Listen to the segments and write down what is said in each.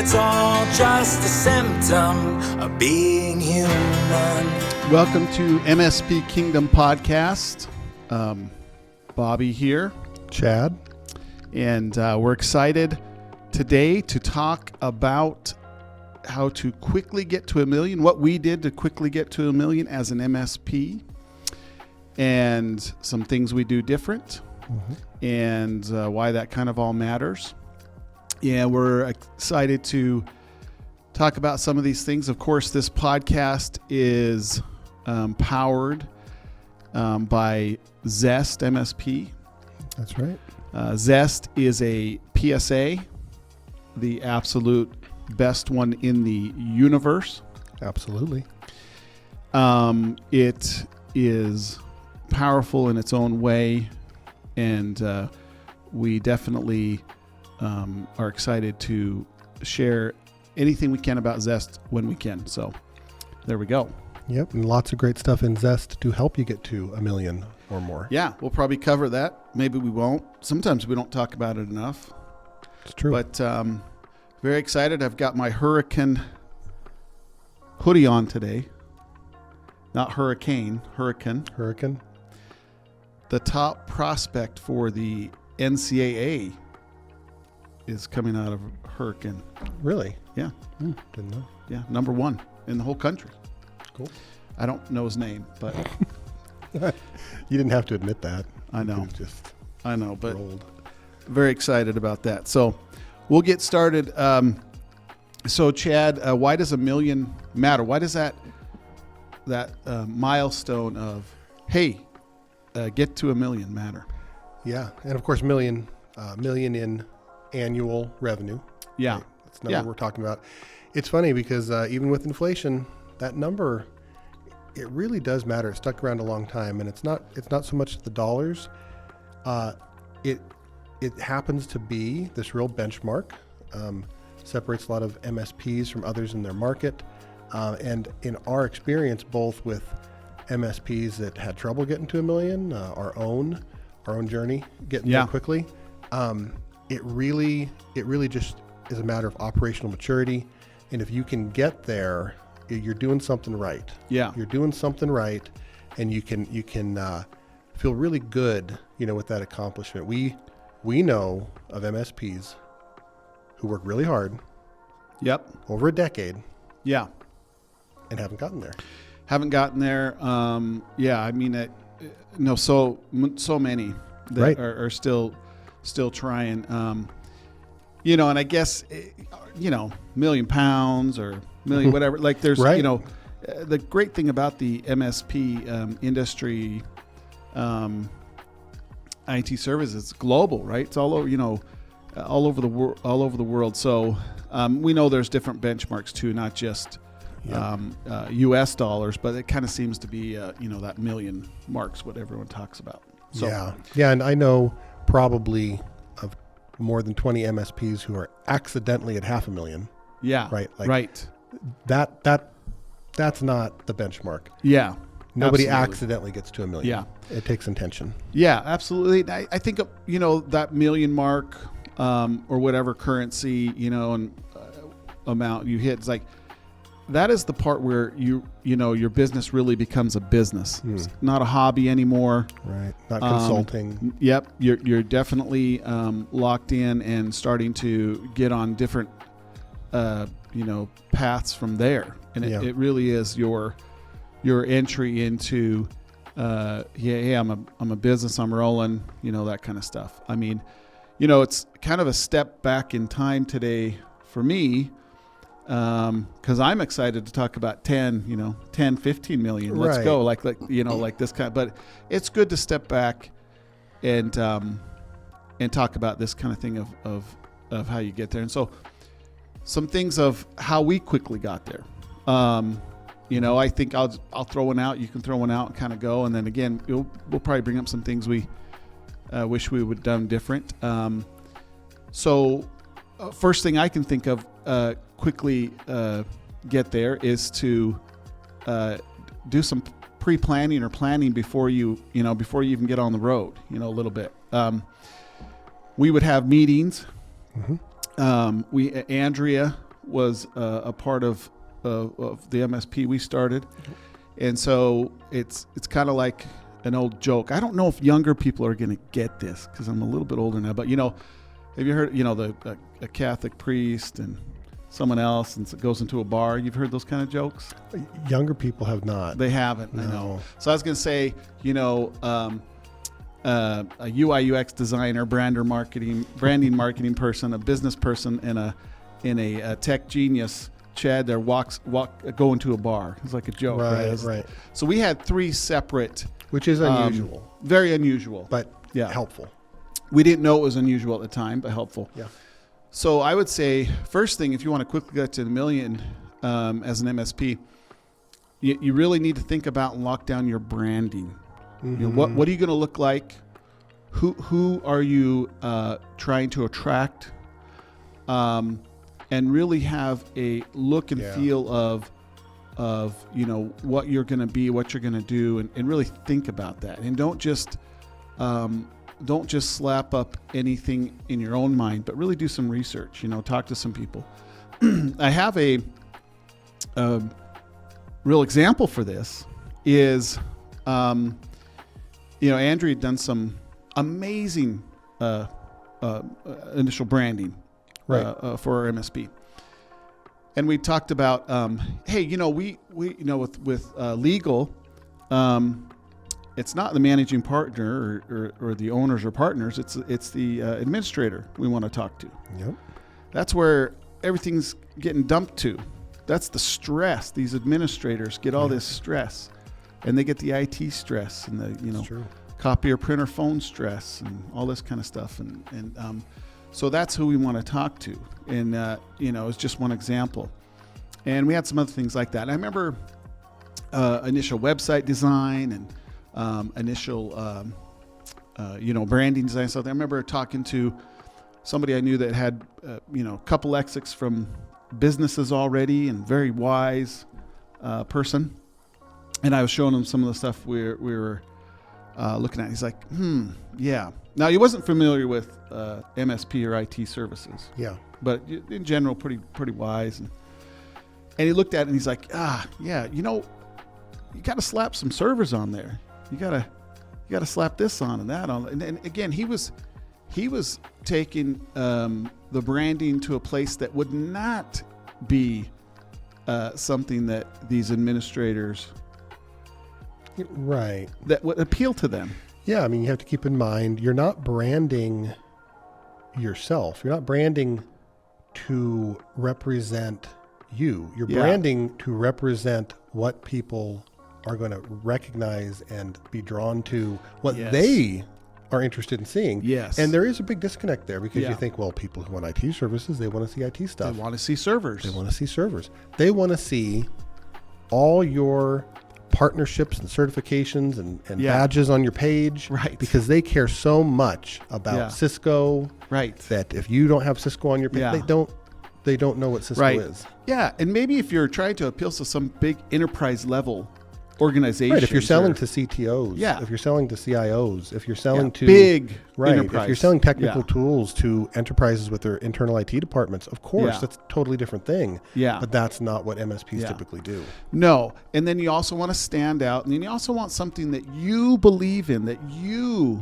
it's all just a symptom of being human. Welcome to MSP Kingdom Podcast. Bobby here. Chad. And we're excited today to talk about how to quickly get to 1 million, what we did to quickly get to 1 million as an MSP, and some things we do different, and why that kind of all matters. Yeah, we're excited to talk about some of these things. Of course, this podcast is powered by Zest MSP. That's right. Zest is a PSA, the absolute best one in the universe. Absolutely. It is powerful in its own way, and we definitely are excited to share anything we can about Zest when we can. So there we go. Yep, and lots of great stuff in Zest to help you get to 1 million or more. Yeah, we'll probably cover that. Maybe we won't. Sometimes we don't talk about it enough. It's true. But very excited. I've got my Hurricane hoodie on today. Not hurricane, Hurricane. Hurricane. The top prospect for the NCAA is coming out of Hurricane. Really? Yeah. Didn't know. Yeah, number 1 in the whole country. Cool. I don't know his name, but You didn't have to admit that. I know. You could've just I know, but rolled. very excited about that. So we'll get started. So Chad, why does 1 million matter? Why does that milestone of, hey, get to 1 million matter? Yeah, and of course, million in annual revenue. Yeah. Right? That's the number we're talking about. It's funny because even with inflation, that number, it really does matter. It stuck around a long time, and it's not so much the dollars. It happens to be this real benchmark. Separates a lot of MSPs from others in their market, and in our experience, both with MSPs that had trouble getting to 1 million, our own journey getting there quickly. It really just is a matter of operational maturity, and if you can get there, you're doing something right. Yeah, you're doing something right, and you can feel really good, with that accomplishment. We know of MSPs who work really hard. Yep. Over a decade. Yeah. And haven't gotten there. Yeah. I mean, so many that are still trying. And I guess, £1 million or million, whatever. Like there's, the great thing about the MSP industry, IT services, it's global, right? It's all over, all over the world. So we know there's different benchmarks too, not just U.S. dollars, but it kind of seems to be that million marks what everyone talks about. So, yeah, and I know probably of more than 20 MSPs who are accidentally at 500,000. Yeah, right. Right. That's not the benchmark. Yeah. Nobody absolutely. Accidentally gets to 1 million. Yeah. It takes intention. Yeah, absolutely. I think, that million mark or whatever currency, and amount you hit, it's like, that is the part where your business really becomes a business. It's not a hobby anymore. Right. Not consulting. Yep. You're definitely locked in and starting to get on different, paths from there. And it really is your entry into, I'm a business, I'm rolling, that kind of stuff. I mean, it's kind of a step back in time today for me, because I'm excited to talk about 10, 15 million. Let's go like this kind. But it's good to step back and talk about this kind of thing of how you get there. And so some things of how we quickly got there. I think I'll throw one out. You can throw one out and kind of go. And then again, we'll probably bring up some things we wish we would have done different. So first thing I can think of quickly get there is to do some pre-planning or planning before you even get on the road, a little bit. We would have meetings. Mm-hmm. Andrea was a part of the MSP we started, and so it's kind of like an old joke. I don't know if younger people are going to get this because I'm a little bit older now. But have you heard a Catholic priest and someone else and goes into a bar? You've heard those kind of jokes? Younger people have not. They haven't. No. I know. So I was going to say, a UI UX designer, branding marketing person, a business person, and a tech genius, Chad, there go into a bar. It's like a joke, right? So we had 3 separate, which is unusual, very unusual, but helpful. We didn't know it was unusual at the time, but helpful. Yeah. So I would say, first thing, if you want to quickly get to $1 million as an MSP, you really need to think about and lock down your branding. Mm-hmm. What are you going to look like? Who are you trying to attract? And really have a look and feel of what you're going to be, what you're going to do, and really think about that. And don't just slap up anything in your own mind, but really do some research. Talk to some people. I have a real example for this. Is Andrea had done some amazing initial branding for our MSP, and we talked about, hey, with legal, it's not the managing partner or the owners or partners. It's the administrator we want to talk to. Yep. That's where everything's getting dumped to. That's the stress. These administrators get all this stress, and they get the IT stress and the copier, printer, phone stress and all this kind of stuff. And so that's who we want to talk to. And it's just one example. And we had some other things like that. And I remember initial website design and initial branding design stuff. I remember talking to somebody I knew that had a couple exits from businesses already, and very wise person. And I was showing him some of the stuff we were looking at. He's like, yeah. Now, he wasn't familiar with MSP or IT services. Yeah. But in general, pretty wise. And he looked at it and he's like, yeah, you got to slap some servers on there. You got to slap this on and that on. And again, he was taking the branding to a place that would not be something that these administrators that would appeal to them. Yeah, I mean, you have to keep in mind, you're not branding yourself. You're not branding to represent you. You're branding to represent what people are going to recognize and be drawn to, what they are interested in seeing. Yes. And there is a big disconnect there, because you think, well, people who want IT services, they want to see IT stuff. They want to see servers. They want to see servers. They want to see all your partnerships and certifications and badges on your page, right? Because they care so much about Cisco, right? That if you don't have Cisco on your page, they don't know what Cisco is. Yeah, and maybe if you're trying to appeal to some big enterprise level organization, right? If you're selling to CTOs, if you're selling to CIOs, if you're selling to big enterprise, if you're selling technical tools to enterprises with their internal IT departments, of course, that's a totally different thing. Yeah, but that's not what MSPs typically do. No, and then you also want to stand out, and then you also want something that you believe in, that you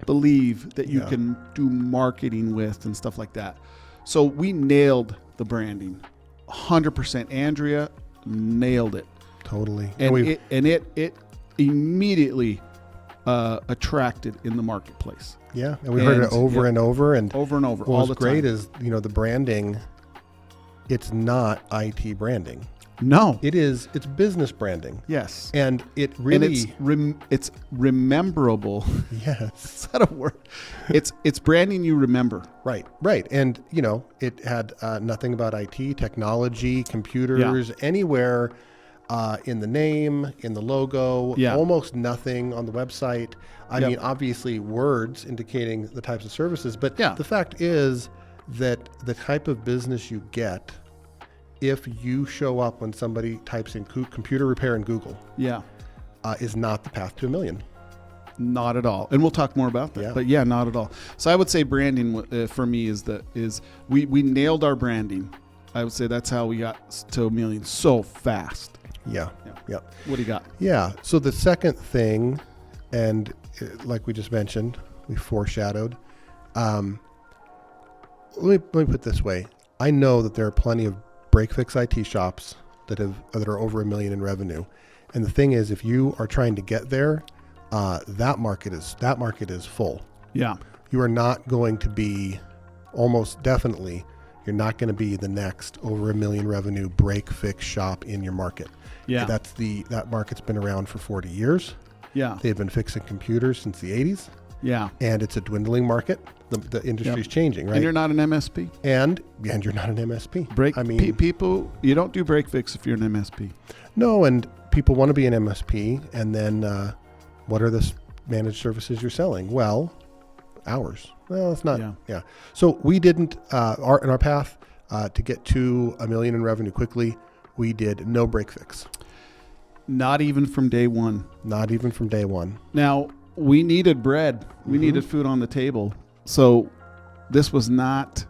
believe that you can do marketing with and stuff like that. So we nailed the branding, 100%. Andrea nailed it. Totally. And it immediately attracted in the marketplace. Yeah, and we heard it over and over and over. What's great is, the branding, it's not IT branding. No. It's business branding. Yes. And it really... And it's rememberable. Yes. Is that a word? It's branding you remember. Right. And, it had nothing about IT, technology, computers, anywhere in the name, in the logo, almost nothing on the website. I mean, obviously words indicating the types of services, but the fact is that the type of business you get, if you show up when somebody types in computer repair in Google, is not the path to $1 million. Not at all. And we'll talk more about that. But not at all. So I would say branding for me is we nailed our branding. I would say that's how we got to $1 million so fast. Yeah. What do you got? Yeah. So the second thing, and like we just mentioned, we foreshadowed. Let me put it this way. I know that there are plenty of break-fix IT shops that are over $1 million in revenue. And the thing is, if you are trying to get there, that market is full. Yeah. You are not going to be, almost definitely, you're not going to be the next over $1 million revenue break-fix shop in your market. Yeah. That market's been around for 40 years. Yeah. They've been fixing computers since the 80s. Yeah. And it's a dwindling market. The industry's changing, right? And you're not an MSP. And you're not an MSP. People, you don't do break fix if you're an MSP. No, and people want to be an MSP. And then what are the managed services you're selling? Well, hours. Well, it's not. Yeah. So we didn't, in our path to get to $1 million in revenue quickly, we did no break fix. Not even from day one. Not even from day one. Now, we needed bread. We needed food on the table. So this was not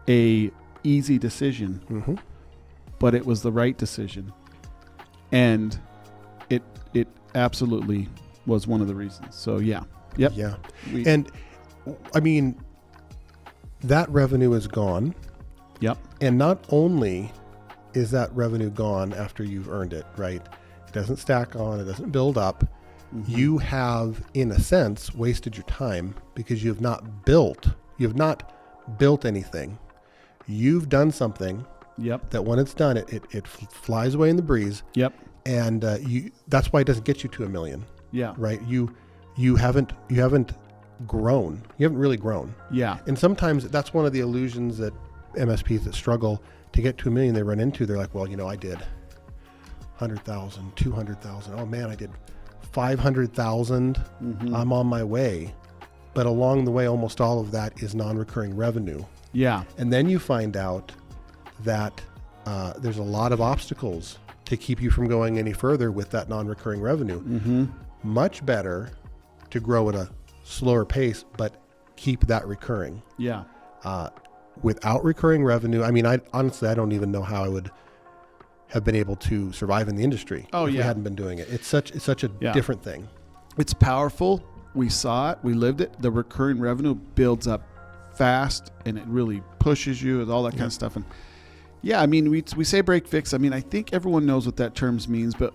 a easy decision, but it was the right decision. And it absolutely was one of the reasons. So yeah. Yep. Yeah. And I mean, that revenue is gone. Yep. And not only is that revenue gone after you've earned it, right? It doesn't stack on, it doesn't build up. You have, in a sense, wasted your time because you have not built anything. You've done something that when it's done, it flies away in the breeze. Yep. And that's why it doesn't get you to $1 million. Yeah. Right. You haven't grown. You haven't really grown. Yeah. And sometimes that's one of the illusions that MSPs that struggle to get to $1 million, they run into. They're like, well, I did 100,000, 200,000. Oh man, I did 500,000. I'm on my way. But along the way, almost all of that is non-recurring revenue. Yeah. And then you find out that there's a lot of obstacles to keep you from going any further with that non-recurring revenue. Much better to grow at a slower pace, but keep that recurring. Yeah. Without recurring revenue, I mean, honestly, I don't even know how I would have been able to survive in the industry if we hadn't been doing it. It's such a different thing. It's powerful. We saw it. We lived it. The recurring revenue builds up fast, and it really pushes you and all that kind of stuff. And yeah, I mean, we say break fix. I mean, I think everyone knows what that term means, but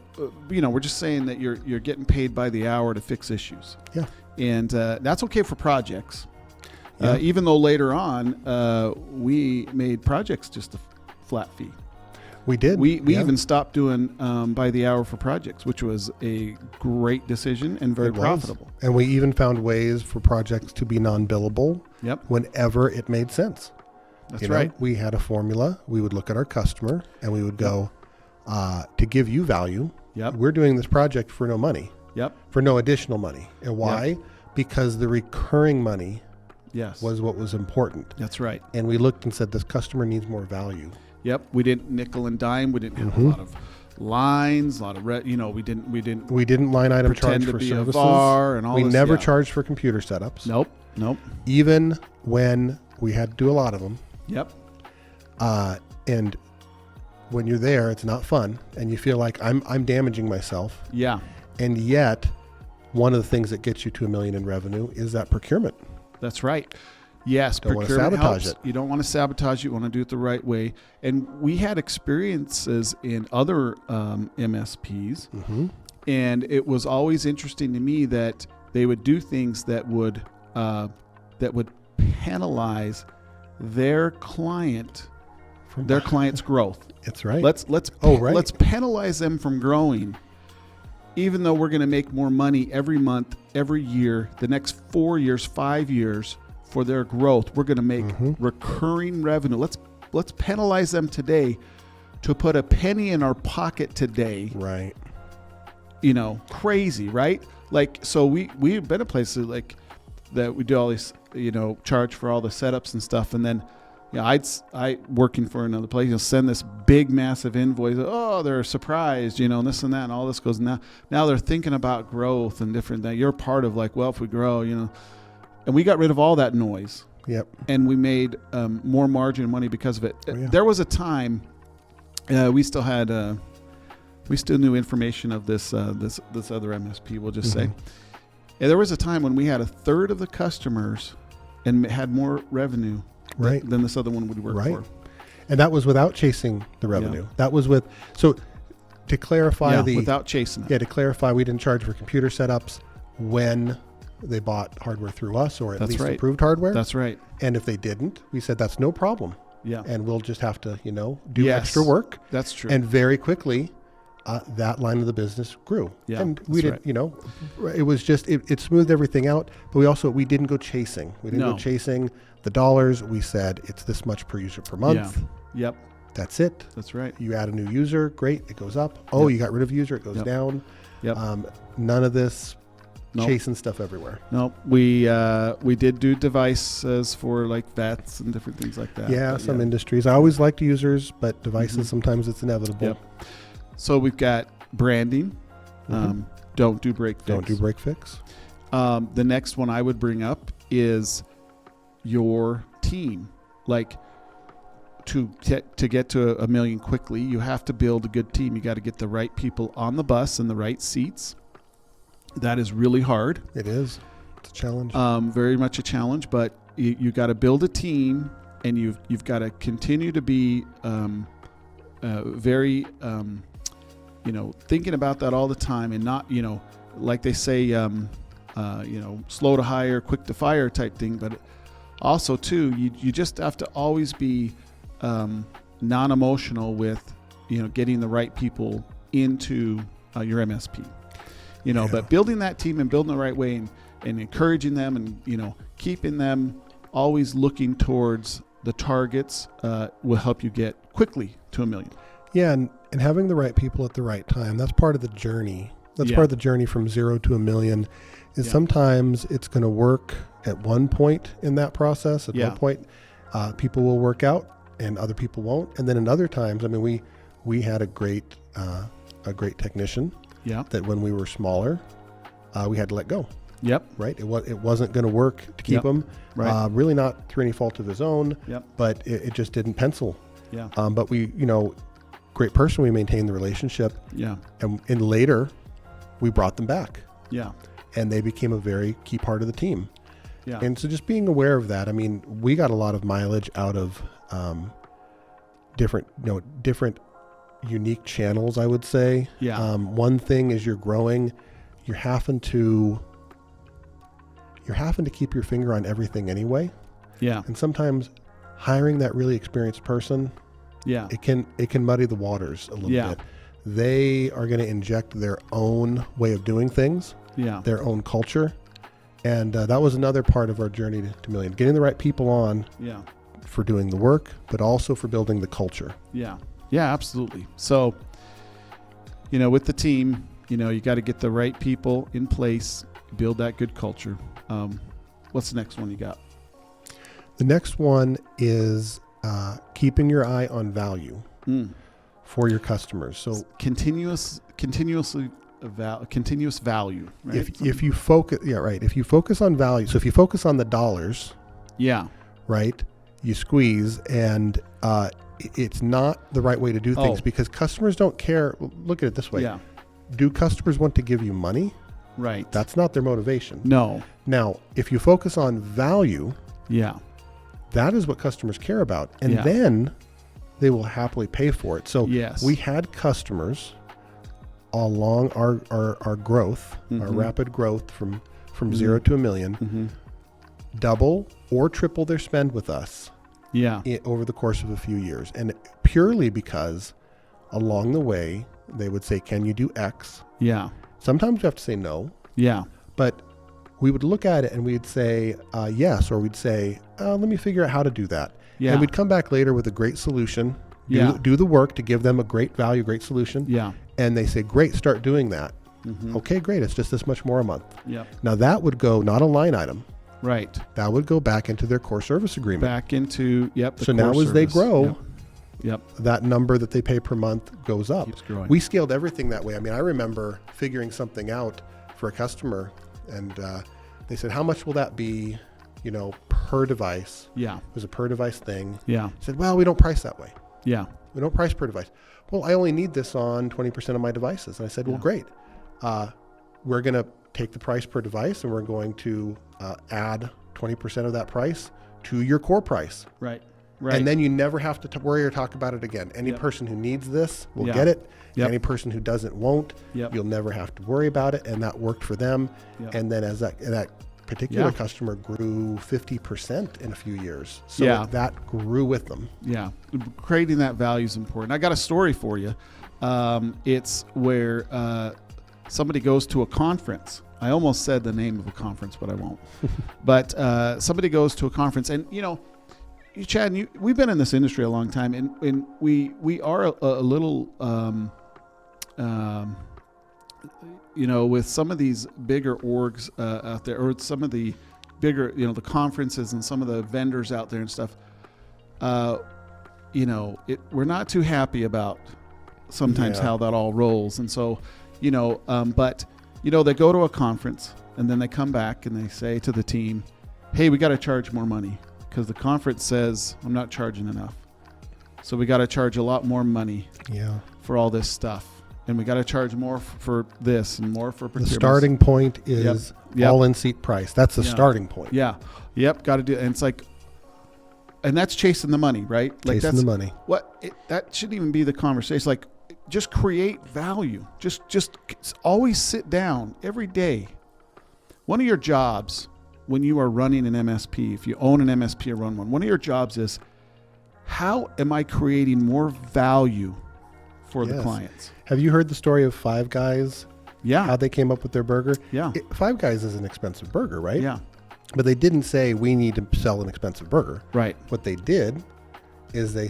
we're just saying that you're getting paid by the hour to fix issues. Yeah, and that's okay for projects. Yeah. Even though later on we made projects just a flat fee. We did. We even stopped doing by the hour for projects, which was a great decision and very profitable. And we even found ways for projects to be non-billable whenever it made sense. That's right. We had a formula. We would look at our customer and we would go, to give you value, we're doing this project for no money, for no additional money. And why? Because the recurring money was what was important. That's right. And we looked and said, this customer needs more value. Yep, we didn't nickel and dime. We didn't have a lot of lines, a lot of we didn't line item charge for services. And all we never charged for computer setups. Nope. Even when we had to do a lot of them. Yep. And when you're there, it's not fun, and you feel like I'm damaging myself. Yeah. And yet, one of the things that gets you to $1 million in revenue is that procurement. That's right. Yes, don't want to sabotage it. You don't want to sabotage it. You want to do it the right way. And we had experiences in other MSPs, and it was always interesting to me that they would do things that would penalize their client's growth. That's right. Let's penalize them from growing, even though we're going to make more money every month, every year, the next 4 years, 5 years. For their growth, we're going to make recurring revenue. Let's penalize them today to put a penny in our pocket today. Right. Crazy, right? Like, so we've been at places like that. We do all these, charge for all the setups and stuff, and then, I working for another place, send this big massive invoice. Oh, they're surprised, and this and that, and all this goes now. Now they're thinking about growth and different things. You're part of if we grow, And we got rid of all that noise. Yep. And we made more margin and money because of it. There was a time we still knew information of this other MSP, we'll just say. And there was a time when we had a third of the customers and had more revenue than this other one would work for. And that was without chasing the revenue. That was to clarify without chasing it. Yeah, to clarify, we didn't charge for computer setups when they bought hardware through us, or at least improved hardware. That's right. And if they didn't, we said that's no problem. Yeah. And we'll just have to, do extra work. That's true. And very quickly, that line of the business grew. Yeah. And we did, it was just, it smoothed everything out. But we didn't go chasing. We didn't go chasing the dollars. We said it's this much per user per month. Yeah. Yep. That's it. That's right. You add a new user, great, it goes up. Oh, you got rid of a user, it goes down. Yep. None of this chasing stuff everywhere. No, we did do devices for like vets and different things like that. Yeah, some industries. I always liked users, but devices, sometimes it's inevitable. Yep. So we've got branding. Don't do break fix. Don't do break fix. The next one I would bring up is your team. Like, to get to $1 million quickly, you have to build a good team. You got to get the right people on the bus and the right seats. That is really hard. It is. It's a challenge. Very much a challenge, but you got to build a team, and you've got to continue to be very thinking about that all the time, and not like they say slow to hire, quick to fire type thing. But also too, you just have to always be non-emotional with getting the right people into your MSP. But building that team and building the right way and encouraging them and keeping them always looking towards the targets will help you get quickly to $1 million. Yeah, and having the right people at the right time, that's part of the journey. That's part of the journey from 0 to $1 million. Is sometimes it's going to work at one point in that process. At one point, people will work out and other people won't. And then in other times, we had a great technician. Yeah. That when we were smaller, we had to let go. Yep. Right. It wasn't going to work to keep him. Right. Really not through any fault of his own. Yep. But it just didn't pencil. Yeah. But we, great person. We maintained the relationship. Yeah. And later, we brought them back. Yeah. And they became a very key part of the team. Yeah. And so just being aware of that. We got a lot of mileage out of different unique channels, I would say. Yeah. One thing is you're growing, you're having to keep your finger on everything anyway. Yeah. And sometimes hiring that really experienced person, it can muddy the waters a little bit. They are going to inject their own way of doing things, their own culture. And that was another part of our journey to $1 million, getting the right people on for doing the work, but also for building the culture. Yeah. Yeah, absolutely. So, with the team, you got to get the right people in place, build that good culture. What's the next one you got? The next one is keeping your eye on value for your customers. So continuous value. Right? If you focus, if you focus on value, so if you focus on the dollars, right, you squeeze, and it's not the right way to do things because customers don't care. Look at it this way. Yeah. Do customers want to give you money? Right. That's not their motivation. No. Now, if you focus on value, that is what customers care about. And then they will happily pay for it. So we had customers along our growth, our rapid growth from 0 to $1 million, double or triple their spend with us over the course of a few years. And purely because along the way, they would say, can you do X? Yeah. Sometimes you have to say no. Yeah. But we would look at it and we'd say yes, or we'd say, let me figure out how to do that. Yeah. And we'd come back later with a great solution, do the work to give them a great value, great solution. Yeah. And they say, great, start doing that. Okay, great. It's just this much more a month. Yeah. Now that would go, not a line item. Right. That would go back into their core service agreement. Back into, so now as they grow, Yep. that number that they pay per month goes up. Keeps growing. We scaled everything that way. I remember figuring something out for a customer, and they said, how much will that be per device. Yeah. It was a per device thing. Yeah. I said, well, we don't price that way. Yeah. We don't price per device. Well, I only need this on 20% of my devices. And I said, well, great. We're going to take the price per device and we're going to add 20% of that price to your core price. Right. Right. And then you never have to worry or talk about it again. Any person who needs this will get it. Yep. Any person who doesn't won't. Yep. You'll never have to worry about it. And that worked for them. Yep. And then as that particular customer grew 50% in a few years. So that grew with them. Yeah. Creating that value is important. I got a story for you. It's where somebody goes to a conference. I almost said the name of a conference, but I won't. But somebody goes to a conference, and Chad, we've been in this industry a long time, and we are a little, with some of these bigger orgs out there, or some of the bigger, the conferences and some of the vendors out there and stuff. We're not too happy about sometimes how that all rolls, and so, but they go to a conference and then they come back and they say to the team, "Hey, we got to charge more money." Because the conference says, I'm not charging enough. So we got to charge a lot more money for all this stuff. And we got to charge more for this and more for procurement. The starting point is all-in seat price. That's the starting point. Yeah. Yep. Got to do it. And it's like, and that's chasing the money, right? Like chasing the money. That shouldn't even be the conversation. Like, just create value. Just always sit down every day. One of your jobs when you are running an MSP, if you own an MSP or run one of your jobs is, how am I creating more value for the clients? Have you heard the story of Five Guys? Yeah. How they came up with their burger? Yeah. Five Guys is an expensive burger, right? Yeah. But they didn't say we need to sell an expensive burger. Right. What they did is they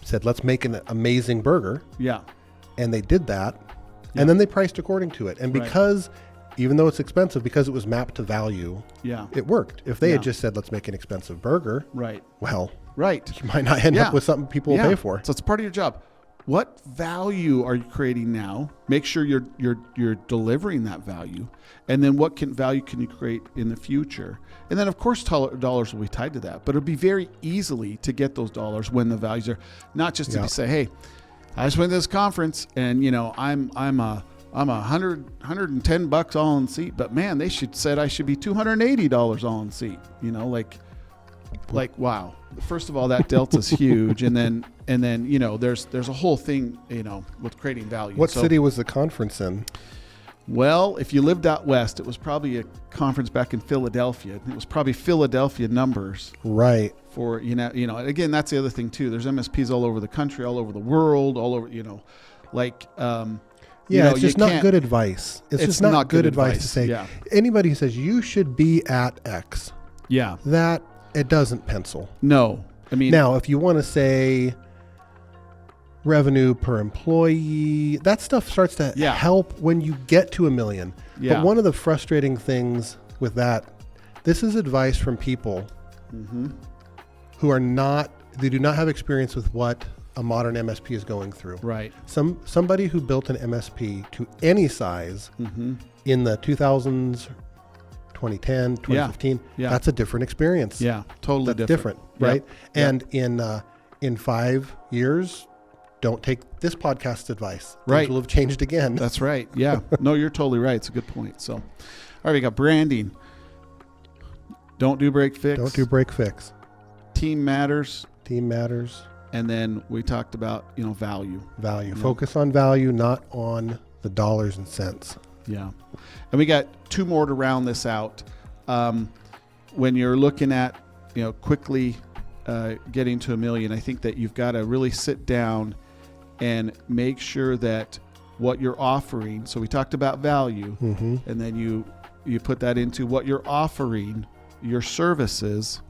said, let's make an amazing burger. Yeah. And they did that. Yeah. And then they priced according to it. And because even though it's expensive, because it was mapped to value, it worked. If they had just said, let's make an expensive burger, well, you might not end up with something people will pay for. So it's part of your job. What value are you creating now? Make sure you're delivering that value. And then what value can you create in the future? And then, of course, dollars will be tied to that. But it'll be very easily to get those dollars when the values are not just to say, hey, I just went to this conference and, I'm $110 all in seat, but man, they said I should be $280 all in seat. Like wow. First of all, that delta's huge, and then there's a whole thing with creating value. What city was the conference in? Well, if you lived out west, it was probably a conference back in Philadelphia. It was probably Philadelphia numbers, right? For again, that's the other thing too. There's MSPs all over the country, all over the world, all over it's just not good advice. It's just not good advice to say. Yeah. Anybody who says you should be at X, that it doesn't pencil. No. I mean, now if you want to say revenue per employee, that stuff starts to help when you get to $1 million. Yeah. But one of the frustrating things with that, this is advice from people who they do not have experience with what a modern MSP is going through. Right. Somebody who built an MSP to any size in the 2000s, 2010, 2015, that's a different experience. Yeah, totally different, right? Yep. And in 5 years, don't take this podcast's advice. Things will have changed again. That's right. Yeah. No, you're totally right. It's a good point. So, all right, we got branding. Don't do break fix. Don't do break fix. Team matters. Team matters. And then we talked about, value. Value. Focus on value, not on the dollars and cents. Yeah. And we got two more to round this out. When you're looking at, quickly getting to $1 million, I think that you've got to really sit down and make sure that what you're offering, so we talked about value, and then you put that into what you're offering, your services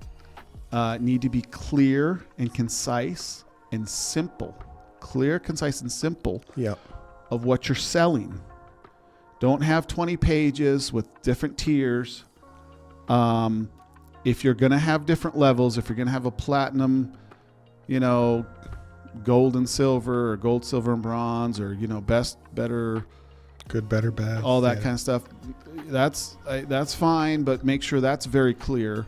need to be clear and concise and simple. Clear, concise, and simple of what you're selling. Don't have 20 pages with different tiers. If you're going to have different levels, if you're going to have a platinum, gold and silver, or gold, silver, and bronze, or, best, better, Good, better, bad. all that kind of stuff. That's fine, but make sure that's very clear.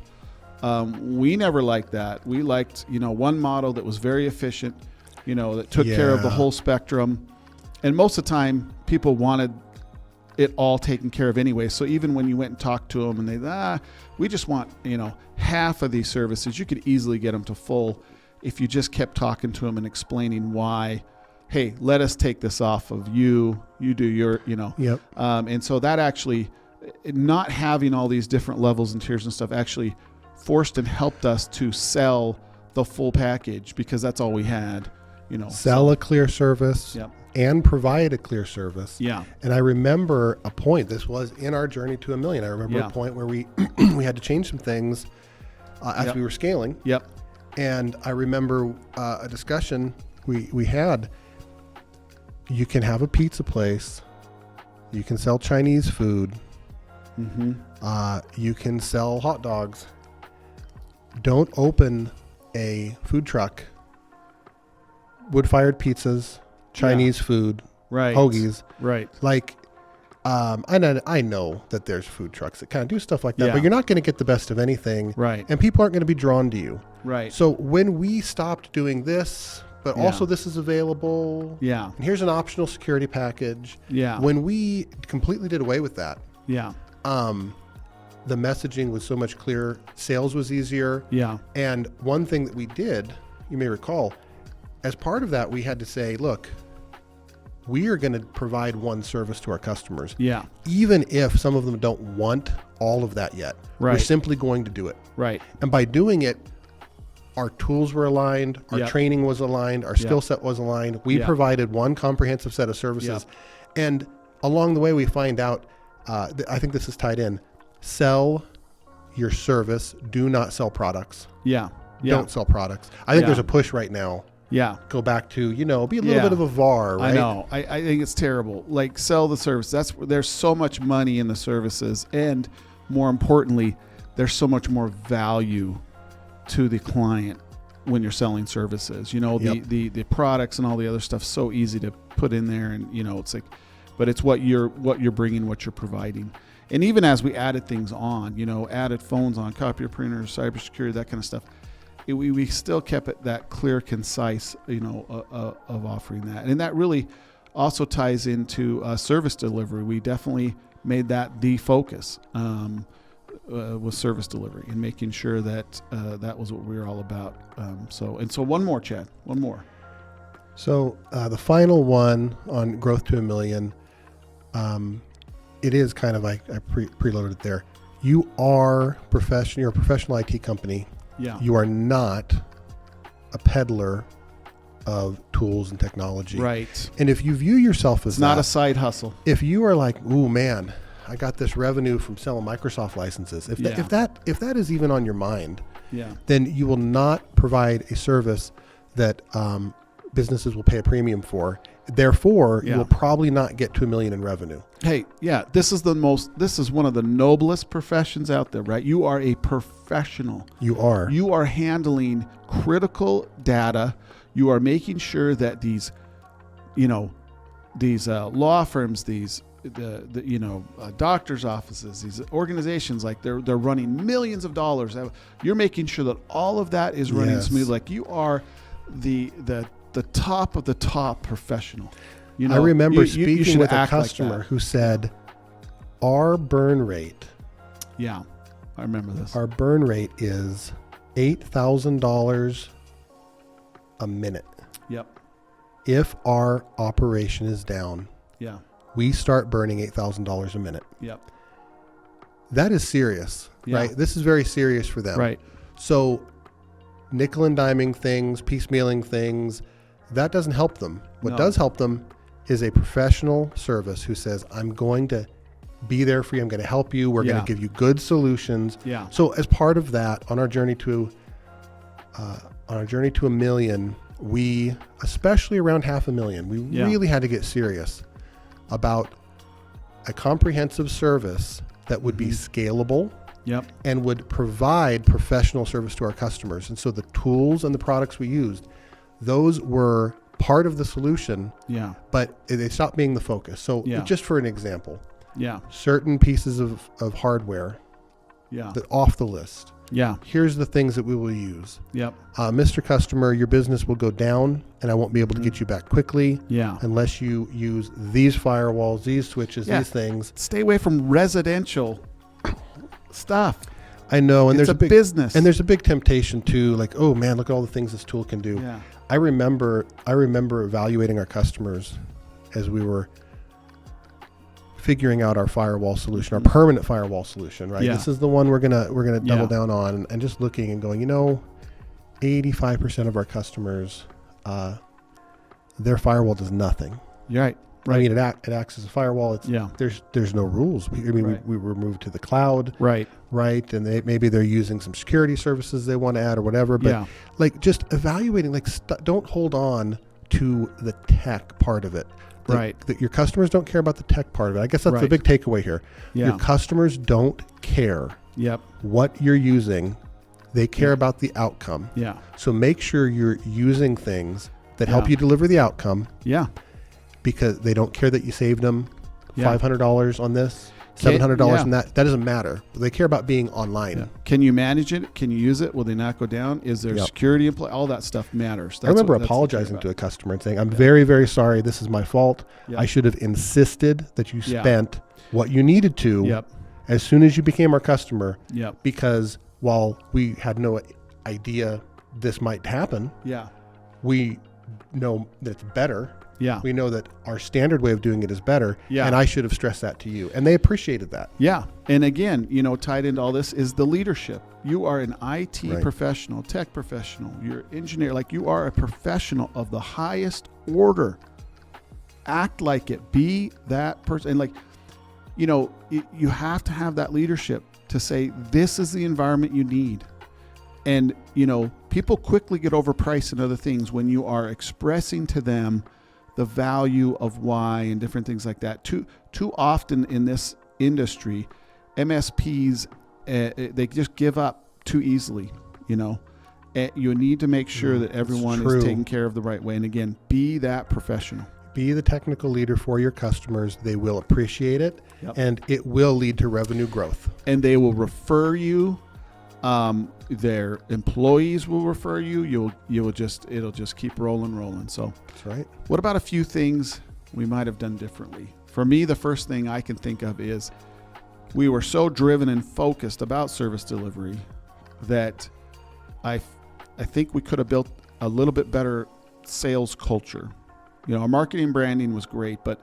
We never liked that. We liked, one model that was very efficient, that took care of the whole spectrum. And most of the time, people wanted it all taken care of anyway. So even when you went and talked to them and they, we just want, half of these services, you could easily get them to full if you just kept talking to them and explaining why, hey, let us take this off of you. You do your, Yep. And so that actually, not having all these different levels and tiers and stuff actually forced and helped us to sell the full package because that's all we had, Sell a clear service. Yep. And provide a clear service. Yeah. And I remember a point, this was in our journey to $1 million. I remember a point where we we had to change some things as we were scaling. Yep. And I remember a discussion we had. You can have a pizza place. You can sell Chinese food. Mm-hmm. You can sell hot dogs. Don't open a food truck. Wood-fired pizzas. Chinese food, right? Hoagies, right? Like, I know that there's food trucks that kind of do stuff like that, but you're not going to get the best of anything, right? And people aren't going to be drawn to you, right? So when we stopped doing this, but also this is available, and here's an optional security package, When we completely did away with that, the messaging was so much clearer, sales was easier, And one thing that we did, you may recall, as part of that, we had to say, look, we are going to provide one service to our customers. Yeah. Even if some of them don't want all of that yet. Right. We're simply going to do it. Right. And by doing it, our tools were aligned, our training was aligned, our skill set was aligned. We provided one comprehensive set of services. And along the way, we find out, I think this is tied in, sell your service, do not sell products. Don't sell products. I think there's a push right now. Go back to, be a little bit of a VAR, right? I know. I think it's terrible. Like, sell the service. There's so much money in the services. And more importantly, there's so much more value to the client when you're selling services. The products and all the other stuff, so easy to put in there. And, it's like, but it's what you're bringing, what you're providing. And even as we added things on, added phones on, copier printers, cybersecurity, that kind of stuff, we still kept it that clear, concise, of offering that. And that really also ties into service delivery. We definitely made that the focus with service delivery and making sure that that was what we were all about. So one more, Chad, one more. So the final one on growth to $1 million, it is kind of, I preloaded it there. You are you're a professional IT company. You are not a peddler of tools and technology. Right. And if you view yourself as not a side hustle. If you are like, ooh, man, I got this revenue from selling Microsoft licenses. If that is even on your mind, then you will not provide a service that businesses will pay a premium for. Therefore, you will probably not get to $1 million in revenue. Hey, this is one of the noblest professions out there, right? You are a professional. You are handling critical data. You are making sure that these law firms, doctors' offices, these organizations, like they're running millions of dollars. You're making sure that all of that is running smooth. Like, you are the top of the top professional. I remember speaking with a customer who said, our burn rate. Yeah, I remember this. Our burn rate is $8,000 a minute. Yep. If our operation is down, we start burning $8,000 a minute. Yep. That is serious, right? This is very serious for them. Right. So nickel and diming things, piecemealing things, that doesn't help them. What does help them is a professional service who says, I'm going to be there for you. I'm going to help you. We're going to give you good solutions. Yeah. So as part of that, on our journey to $1 million, we, especially around $500,000, we really had to get serious about a comprehensive service that would be scalable and would provide professional service to our customers. And so the tools and the products we used, those were part of the solution, Yeah. but they stop being the focus. So Yeah. just for an example, Yeah. certain pieces of hardware Yeah. that off the list. Yeah. Here's the things that we will use. Yep. Mr. Customer, your business will go down and I won't be able to get you back quickly Yeah. unless you use these firewalls, these switches, Yeah. these things. Stay away from residential stuff. I know. And It's there's a business. And there's a big temptation to like, oh man, look at all the things this tool can do. Yeah. I remember evaluating our customers as we were figuring out our firewall solution, our permanent firewall solution, right? Yeah. This is the one we're gonna double Yeah. down on, and just looking and going, 85% of our customers, their firewall does nothing. You're right. I mean, it acts as a firewall. It's Yeah. there's no rules. Right. we were moved to the cloud, Right. right? And maybe they're using some security services they want to add or whatever. But Yeah. like just evaluating, like don't hold on to the tech part of it. Right. That your customers don't care about the tech part of it. I guess that's the Right. big takeaway here. Yeah. Your customers don't care Yep. what you're using. They care about the outcome. Yeah. So make sure you're using things that help Yeah. you deliver the outcome, Yeah. because they don't care that you saved them Yeah. $500 on this, $700 yeah. on that. That doesn't matter. They care about being online. Yeah. Can you manage it? Can you use it? Will they not go down? Is there Yep. security in play? All that stuff matters. I remember that's what they care apologizing about. to a customer and saying, I'm very, very sorry. This is my fault. Yeah. I should have insisted that you Yeah. spent what you needed to Yep. as soon as you became our customer, Yep. because while we had no idea this might happen, Yeah. we know that it's better. Yeah. We know that our standard way of doing it is better. Yeah. And I should have stressed that to you. And they appreciated that. Yeah. And again, tied into all this is the leadership. You are an IT Right. professional, tech professional, you're engineer, like you are a professional of the highest order. Act like it. Be that person. And like, you have to have that leadership to say, this is the environment you need. And, people quickly get overpriced in other things when you are expressing to them the value of why and different things like that. Too often in this industry, MSPs, they just give up too easily, You need to make sure that everyone is taken care of the right way. And again, be that professional. Be the technical leader for your customers. They will appreciate it. Yep. And it will lead to revenue growth. And they will refer you. Their employees will refer you. It'll just keep rolling. So That's right. what about a few things we might have done differently? For me, the first thing I can think of is we were so driven and focused about service delivery that I think we could have built a little bit better sales culture. Our marketing and branding was great, but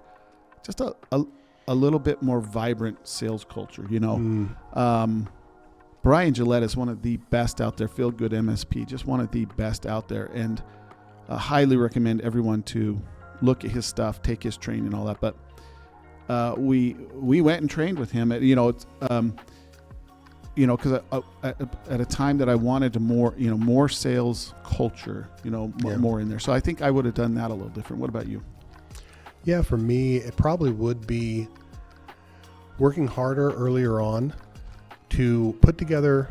just a little bit more vibrant sales culture, Brian Gillette is one of the best out there. Feel Good MSP, just one of the best out there, and I highly recommend everyone to look at his stuff, take his training, and all that. But we went and trained with him. Because at a time that I wanted more sales culture, more in there. So I think I would have done that a little different. What about you? Yeah, for me, it probably would be working harder earlier on to put together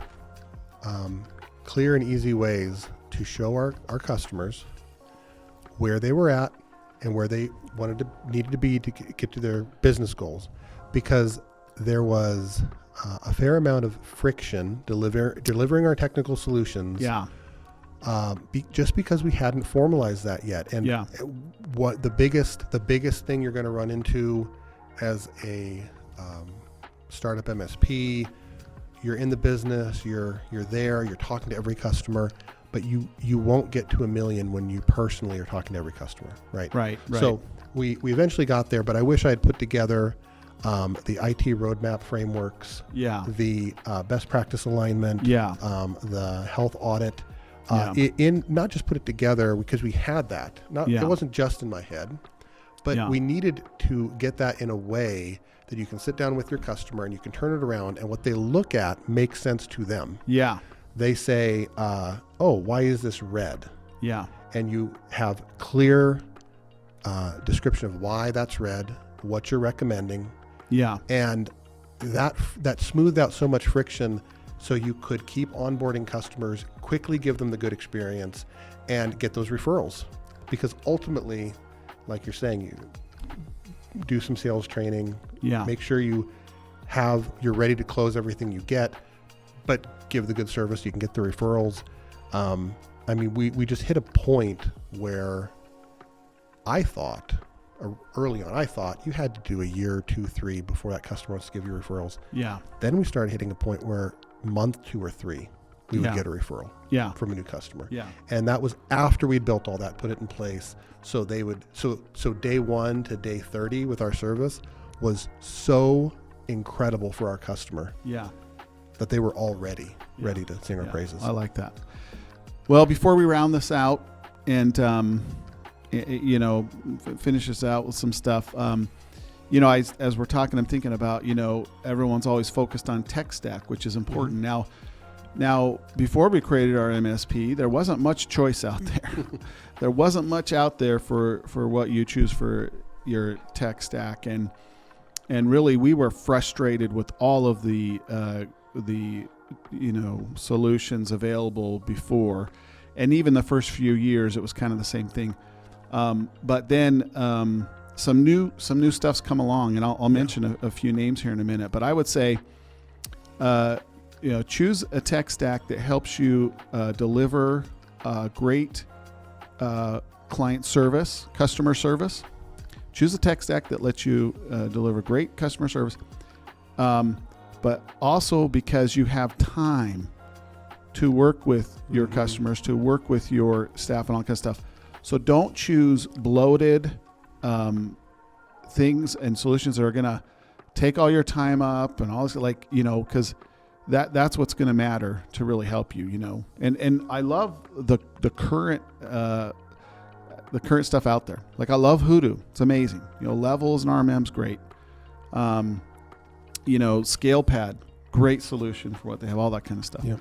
clear and easy ways to show our customers where they were at and where they needed to be to get to their business goals, because there was a fair amount of friction delivering our technical solutions. Yeah. Just because we hadn't formalized that yet. And Yeah. what the biggest thing you're going to run into as a startup MSP, you're in the business, you're there, you're talking to every customer, but you won't get to 1 million when you personally are talking to every customer, right? Right. So we eventually got there, but I wish I had put together the IT roadmap frameworks, Yeah. the best practice alignment, Yeah. the health audit, Yeah. in not just put it together because we had that. Yeah. It wasn't just in my head, but Yeah. we needed to get that in a way that you can sit down with your customer and you can turn it around, and what they look at makes sense to them. Yeah. They say, oh, why is this red? Yeah. And you have clear description of why that's red, what you're recommending, Yeah. and that smoothed out so much friction, so you could keep onboarding customers, quickly give them the good experience, and get those referrals. because ultimately, like you're saying, you do some sales training, make sure you're ready to close everything you get, but give the good service. You can get the referrals. I mean, we just hit a point where early on, I thought you had to do a year, 2, 3 before that customer wants to give you referrals. Yeah. Then we started hitting a point where month 2 or 3, we would get a referral from a new customer. Yeah. And that was after we'd built all that, put it in place. So they would, so day 1 to day 30 with our service was so incredible for our customer. Yeah. That they were all ready to sing our praises. I like that. Well, before we round this out and, finish this out with some stuff, as we're talking, I'm thinking about, everyone's always focused on tech stack, which is important. Now, before we created our MSP, there wasn't much choice out there. There wasn't much out there for what you choose for your tech stack. And really, we were frustrated with all of the solutions available before. And even the first few years, it was kind of the same thing. But then some new stuff's come along, and I'll mention a few names here in a minute. But I would say, choose a tech stack that helps you deliver great client service, customer service. Choose a tech stack that lets you deliver great customer service, but also because you have time to work with your customers, to work with your staff and all that kind of stuff. So don't choose bloated things and solutions that are going to take all your time up and all this, because that's what's going to matter to really help you, And I love the current stuff out there. Like I love Hoodoo. It's amazing. Levels and RMM's great. ScalePad, great solution for what they have, all that kind of stuff. Yeah.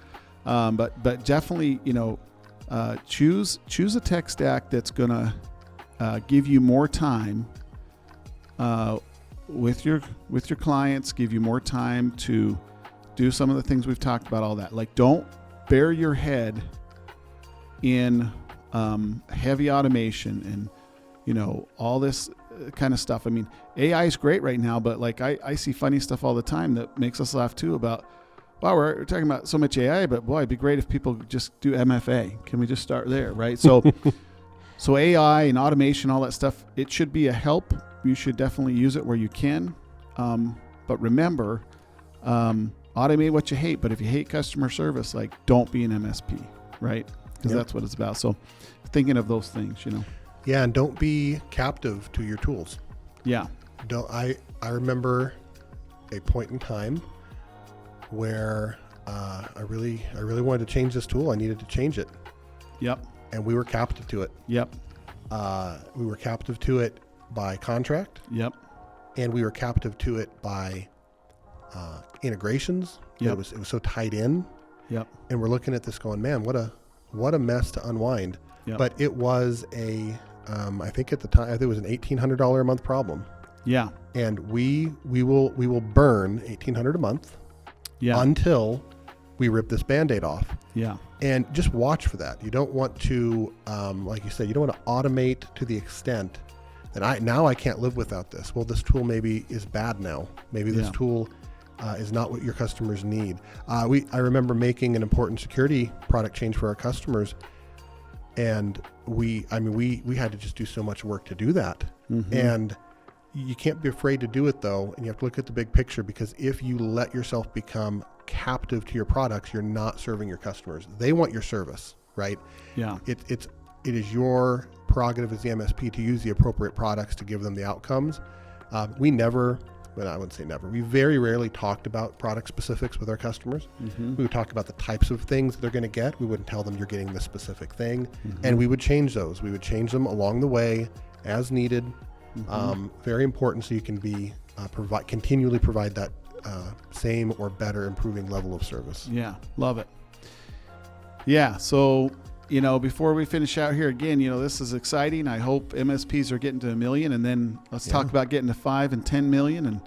But definitely, choose a tech stack that's going to give you more time with your clients, give you more time to do some of the things we've talked about, all that. Like, don't bury your head in heavy automation and, all this kind of stuff. I mean, AI is great right now, but like I see funny stuff all the time that makes us laugh too about, wow, we're talking about so much AI, but boy, it'd be great if people just do MFA. Can we just start there, right? So, so AI and automation, all that stuff, it should be a help. You should definitely use it where you can. But remember, automate what you hate. But if you hate customer service, like, don't be an MSP, right? Because that's what it's about. So thinking of those things, Yeah, and don't be captive to your tools. Yeah. I remember a point in time where I really wanted to change this tool. I needed to change it. Yep. And we were captive to it. Yep. We were captive to it by contract. Yep. And we were captive to it by integrations. Yep. It was so tied in. Yep. And we're looking at this going, man, what a mess to unwind. Yep. But it was I think at the time, I think it was an $1,800 a month problem. Yeah. And we will burn $1,800 a month. Yeah. Until we rip this Band-Aid off. Yeah. And just watch for that. You don't want to, like you said, you don't want to automate to the extent that I can't live without this. Well, this tool maybe is bad now. Maybe this tool is not what your customers need. I remember making an important security product change for our customers, and we had to just do so much work to do that. Mm-hmm. And you can't be afraid to do it, though, and you have to look at the big picture, because if you let yourself become captive to your products, you're not serving your customers. They want your service, right? Yeah. It is your prerogative as the MSP to use the appropriate products to give them the outcomes. We very rarely talked about product specifics with our customers. Mm-hmm. We would talk about the types of things they're going to get. We wouldn't tell them you're getting this specific thing. Mm-hmm. And we would change those. We would change them along the way as needed. Mm-hmm. Very important, so you can be continually provide that same or better improving level of service. Yeah, love it. Yeah, so before we finish out here again, this is exciting. I hope MSPs are getting to 1 million, and then let's talk about getting to 5 and 10 million. And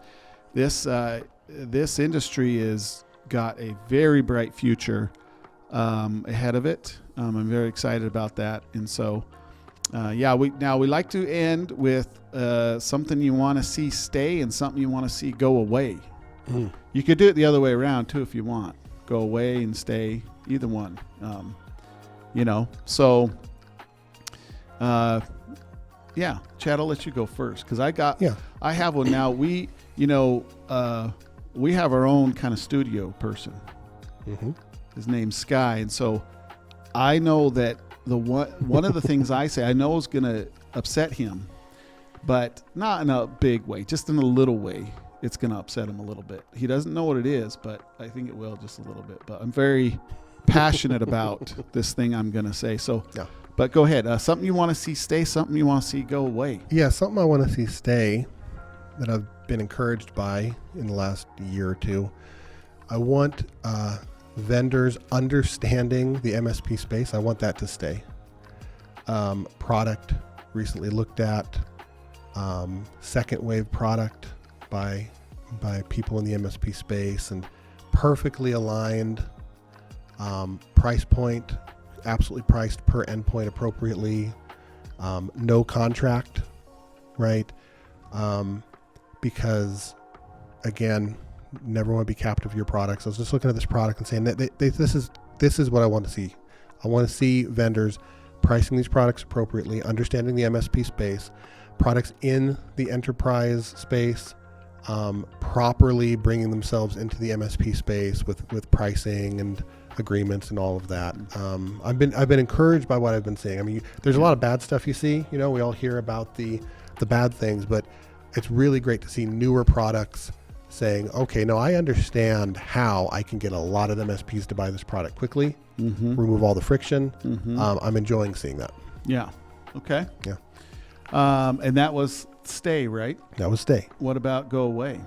this industry is got a very bright future ahead of it. I'm very excited about that, and so. We like to end with something you want to see stay and something you want to see go away. You could do it the other way around too if you want. Go away and stay, either one. So Chad, I'll let you go first because I have one now. We have our own kind of studio person. Mm-hmm. His name's Sky, and so I know that one of the things I say I know is going to upset him, but not in a big way, just in a little way. It's going to upset him a little bit. He doesn't know what it is, but I think it will just a little bit. But I'm very passionate about this thing I'm going to say. So, but go ahead. Something you want to see stay, something you want to see go away. Yeah, something I want to see stay that I've been encouraged by in the last year or two. I want vendors understanding the MSP space. I want that to stay. Product recently looked at, second wave product by people in the MSP space, and perfectly aligned, price point, absolutely priced per endpoint appropriately, no contract, right? Because again, never want to be captive of your products. I was just looking at this product and saying that this is what I want to see. I want to see vendors pricing these products appropriately, understanding the MSP space, products in the enterprise space, properly bringing themselves into the MSP space with pricing and agreements and all of that. I've been encouraged by what I've been seeing. I mean, there's a lot of bad stuff you see. We all hear about the bad things, but it's really great to see newer products saying, okay, no, I understand how I can get a lot of MSPs to buy this product quickly, remove all the friction. I'm enjoying seeing that. Yeah. Okay. Yeah. And that was stay, right? That was stay. What about go away?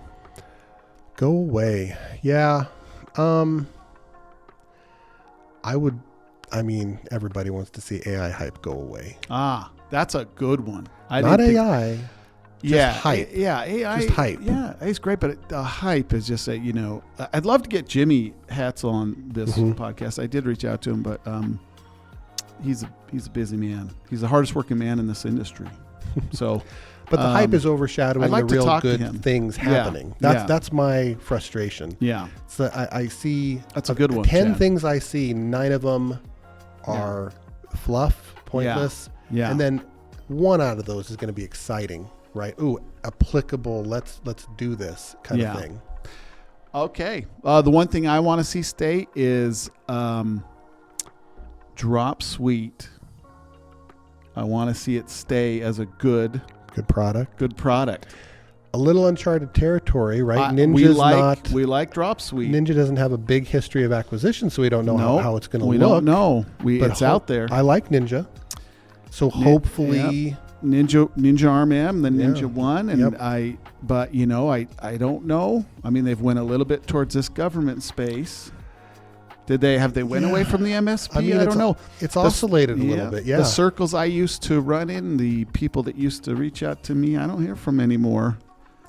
Go away. Yeah. Everybody wants to see AI hype go away. That's a good one. Not AI. Just hype. AI. Just hype. Yeah, it's great, but the hype is just I'd love to get Jimmy Hatz on this podcast. I did reach out to him, but he's a busy man. He's the hardest working man in this industry. So, but the hype is overshadowing the real good things happening. That's my frustration. Yeah. So I see that's a good one. 10 Chad. things I see, 9 of them are fluff, pointless. Yeah. And then one out of those is going to be exciting, right? Ooh, applicable. Let's do this kind of thing. Okay. The one thing I want to see stay is Drop Suite. I want to see it stay as a good product. Good product. A little uncharted territory, right? We like Drop Suite. Ninja doesn't have a big history of acquisition, so we don't know how it's going to look. We don't know. It's out there. I like Ninja, so hopefully Ninja RMM, then Ninja One, and I don't know. I mean, they've went a little bit towards this government space. Have they went away from the MSP? I don't know. It's oscillated a little bit, The circles I used to run in, the people that used to reach out to me, I don't hear from anymore.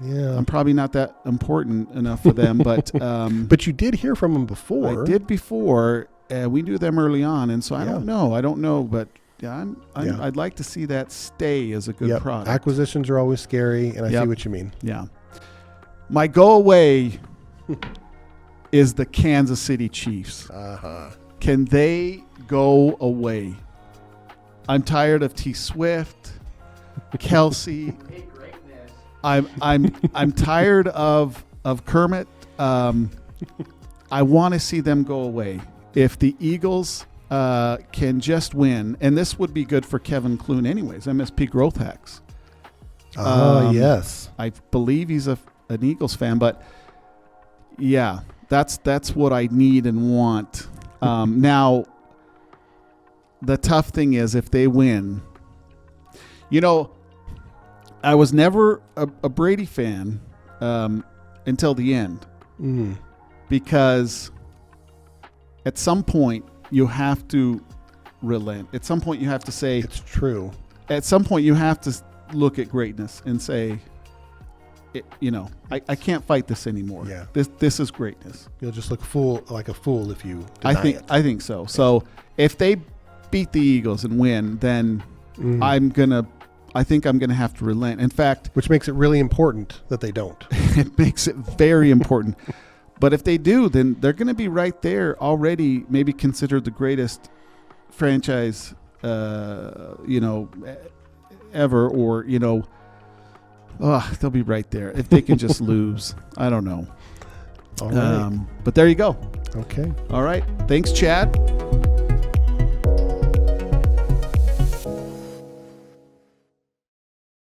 Yeah. I'm probably not that important enough for them, but... but you did hear from them before. I did before. We knew them early on, and so I don't know, but I'd like to see that stay as a good product. Acquisitions are always scary, and I see what you mean. Yeah. My go away... is the Kansas City Chiefs. Can they go away? I'm tired of T Swift, Kelsey. I'm tired of Kermit. I want to see them go away. If the Eagles can just win, and this would be good for Kevin Clune anyways, MSP Growth Hacks. Yes. I believe he's an Eagles fan, but yeah. That's what I need and want. Now, the tough thing is if they win. I was never a Brady fan until the end. Because at some point you have to relent. At some point you have to say... It's true. At some point you have to look at greatness and say... I can't fight this anymore. Yeah. This is greatness. You'll just look like a fool if you deny it. I think so. So if they beat the Eagles and win, then I think I'm gonna have to relent. In fact, which makes it really important that they don't. it makes it very important. But if they do, then they're going to be right there already, maybe considered the greatest franchise, ever, or, they'll be right there if they can just lose. I don't know. All right. But there you go. Okay. All right. Thanks, Chad.